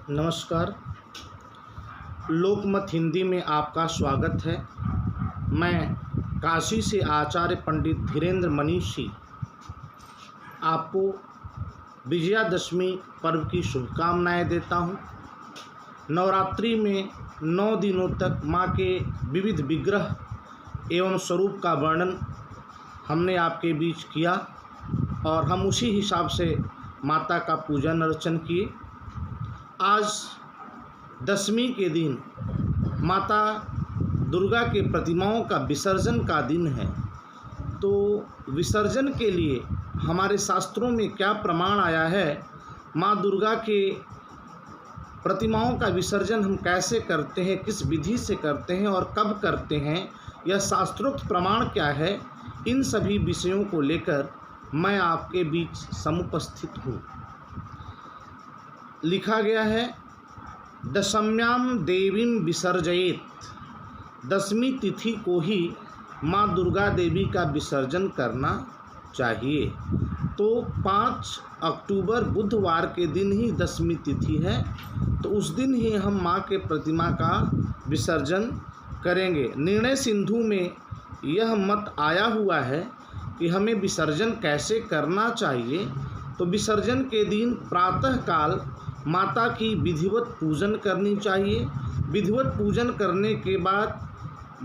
नमस्कार। लोकमत हिंदी में आपका स्वागत है। मैं काशी से आचार्य पंडित धीरेन्द्र मनीषी आपको विजयादशमी पर्व की शुभकामनाएं देता हूं। नवरात्रि में 9 दिनों तक मां के विविध विग्रह एवं स्वरूप का वर्णन हमने आपके बीच किया और हम उसी हिसाब से माता का पूजन अर्चन किए। आज दशमी के दिन माता दुर्गा के प्रतिमाओं का विसर्जन का दिन है। तो विसर्जन के लिए हमारे शास्त्रों में क्या प्रमाण आया है, माँ दुर्गा के प्रतिमाओं का विसर्जन हम कैसे करते हैं, किस विधि से करते हैं और कब करते हैं, यह शास्त्रोक्त प्रमाण क्या है, इन सभी विषयों को लेकर मैं आपके बीच समुपस्थित हूँ। लिखा गया है, दशम्याम देवीं विसर्जयेत। दशमी तिथि को ही माँ दुर्गा देवी का विसर्जन करना चाहिए। तो 5 अक्टूबर बुधवार के दिन ही दशमी तिथि है, तो उस दिन ही हम माँ के प्रतिमा का विसर्जन करेंगे। निर्णय सिंधु में यह मत आया हुआ है कि हमें विसर्जन कैसे करना चाहिए। तो विसर्जन के दिन प्रातः काल माता की विधिवत पूजन करनी चाहिए। विधिवत पूजन करने के बाद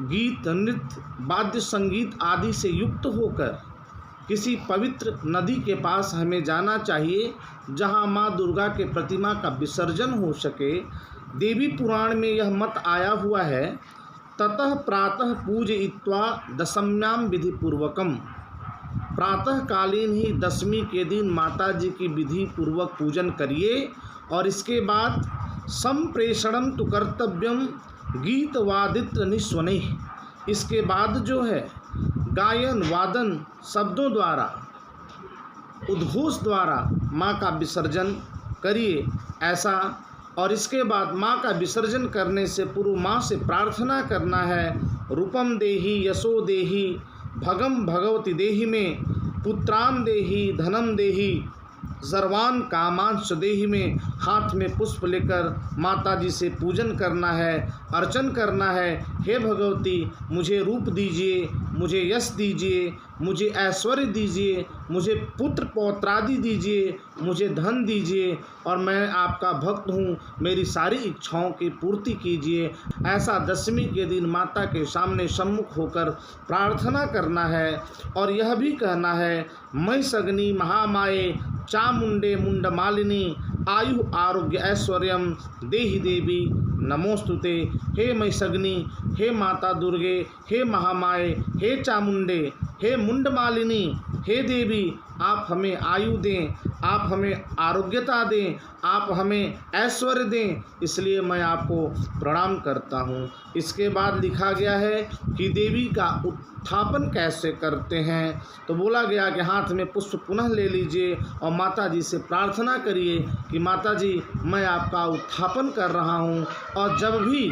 गीत, नृत्य, वाद्य संगीत आदि से युक्त होकर किसी पवित्र नदी के पास हमें जाना चाहिए, जहां माँ दुर्गा के प्रतिमा का विसर्जन हो सके। देवी पुराण में यह मत आया हुआ है, ततः प्रातः पूजयित्वा दशम्याम विधि पूर्वकम। प्रातःकालीन ही दशमी के दिन माता जी की विधि पूर्वक पूजन करिए और इसके बाद संप्रेषणम तु कर्तव्यम गीत वादित्र निस्वनैः। इसके बाद जो है गायन वादन शब्दों द्वारा, उद्घोष द्वारा माँ का विसर्जन करिए ऐसा। और इसके बाद माँ का विसर्जन करने से पूर्व माँ से प्रार्थना करना है, रूपम देहि यशो देहि भगम भगवती देहि में, पुत्रान देहि धनम देहि सर्वान कामांश देहि में। हाथ में पुष्प लेकर माता जी से पूजन करना है, अर्चन करना है। हे भगवती, मुझे रूप दीजिए, मुझे यश दीजिए, मुझे ऐश्वर्य दीजिए, मुझे पुत्र पौत्रादि दीजिए, मुझे धन दीजिए और मैं आपका भक्त हूँ, मेरी सारी इच्छाओं की पूर्ति कीजिए। ऐसा दशमी के दिन माता के सामने सम्मुख होकर प्रार्थना करना है और यह भी कहना है, मैं सगनी महामाये चामुंडे मुंडमालिनी आयु आरोग्य ऐश्वर्यम देहि देवी नमोस्तुते। हे मैसग्नि, हे माता दुर्गे, हे महामाये, हे चामुंडे, हे मुंडमालिनी, हे देवी, आप हमें आयु दें, आप हमें आरोग्यता दें, आप हमें ऐश्वर्य दें, इसलिए मैं आपको प्रणाम करता हूँ। इसके बाद लिखा गया है कि देवी का उत्थापन कैसे करते हैं। तो बोला गया कि हाथ में पुष्प पुनः ले लीजिए और माता जी से प्रार्थना करिए कि माता जी, मैं आपका उत्थापन कर रहा हूँ और जब भी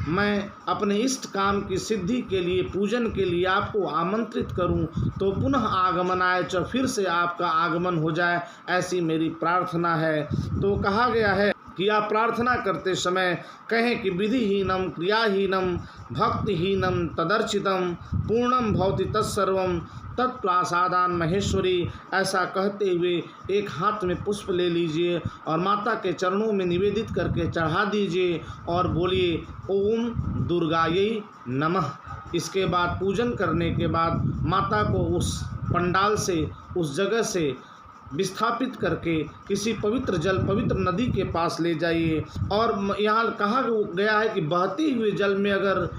मैं अपने इष्ट काम की सिद्धि के लिए, पूजन के लिए आपको आमंत्रित करूं, तो पुनः आगमनाय च, फिर से आपका आगमन हो जाए, ऐसी मेरी प्रार्थना है। तो कहा गया है कि आप प्रार्थना करते समय कहें कि विधिहीनम क्रियाहीनम भक्तिहीनम तदर्चितम पूर्णम भवति तत्सर्वम तत्प्रसादान महेश्वरी। ऐसा कहते हुए एक हाथ में पुष्प ले लीजिए और माता के चरणों में निवेदित करके चढ़ा दीजिए और बोलिए ओम दुर्गायै नमः। इसके बाद पूजन करने के बाद माता को उस पंडाल से, उस जगह से विस्थापित करके किसी पवित्र जल, पवित्र नदी के पास ले जाइए। और यहाँ कहा गया है कि बहते हुए जल में अगर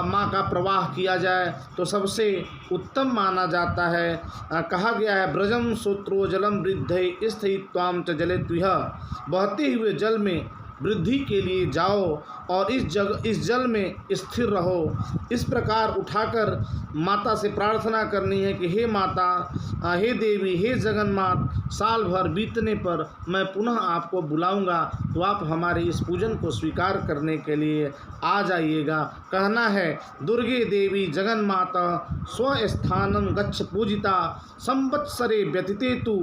माँ का प्रवाह किया जाए तो सबसे उत्तम माना जाता है। कहा गया है, ब्रजम सूत्रो जलम वृद्धे स्थित्वाम च जले त्विह। बहते हुए जल में वृद्धि के लिए जाओ और इस जल में स्थिर रहो। इस प्रकार उठाकर माता से प्रार्थना करनी है कि हे माता, हे देवी, हे जगन्मात, साल भर बीतने पर मैं पुनः आपको बुलाऊंगा, तो आप हमारे इस पूजन को स्वीकार करने के लिए आ जाइएगा। कहना है, दुर्गे देवी जगन्माता स्वस्थानम गच्छ पूजिता संवत्सरे व्यतीते तु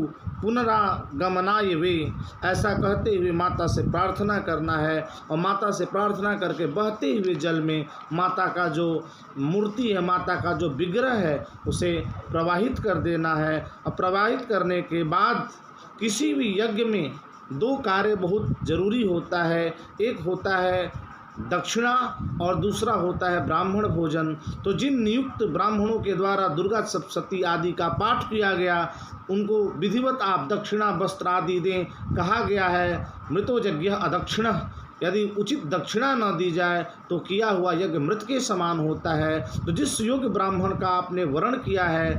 पुनरागमनाय वे, ऐसा कहते हुए माता से प्रार्थना करना है। और माता से प्रार्थना करके बहते हुए जल में माता का जो मूर्ति है, माता का जो विग्रह है, उसे प्रवाहित कर देना है। और प्रवाहित करने के बाद किसी भी यज्ञ में दो कार्य बहुत जरूरी होता है। एक होता है दक्षिणा और दूसरा होता है ब्राह्मण भोजन। तो जिन नियुक्त ब्राह्मणों के द्वारा दुर्गा सप्तशती आदि का पाठ किया गया, उनको विधिवत आप दक्षिणा वस्त्र आदि दें। कहा गया है मृतो यज्ञ अदक्षिण, यदि उचित दक्षिणा न दी जाए तो किया हुआ यज्ञ मृत के समान होता है। तो जिस योग्य ब्राह्मण का आपने वर्ण किया है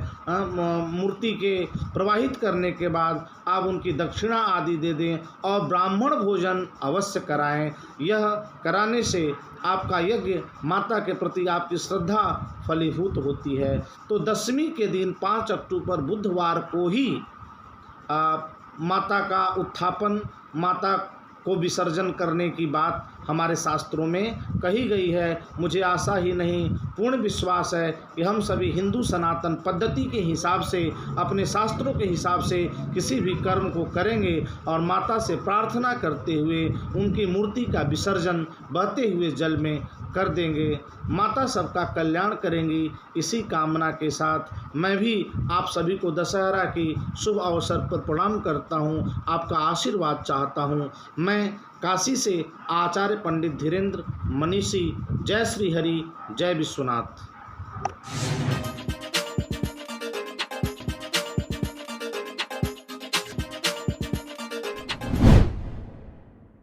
मूर्ति के प्रवाहित करने के बाद, आप उनकी दक्षिणा आदि दे दें और ब्राह्मण भोजन अवश्य कराएं। यह कराने से आपका यज्ञ माता के प्रति आपकी श्रद्धा फलीभूत होती है। तो दशमी के दिन 5 अक्टूबर बुधवार को ही माता का उत्थापन, माता को विसर्जन करने की बात हमारे शास्त्रों में कही गई है। मुझे आशा ही नहीं पूर्ण विश्वास है कि हम सभी हिंदू सनातन पद्धति के हिसाब से, अपने शास्त्रों के हिसाब से किसी भी कर्म को करेंगे और माता से प्रार्थना करते हुए उनकी मूर्ति का विसर्जन बहते हुए जल में कर देंगे। माता सबका कल्याण करेंगी। इसी कामना के साथ मैं भी आप सभी को दशहरा की शुभ अवसर पर प्रणाम करता हूँ, आपका आशीर्वाद चाहता हूँ। मैं काशी से आचार्य पंडित धीरेन्द्र मनीषी। जय श्री हरि, जय विश्वनाथ।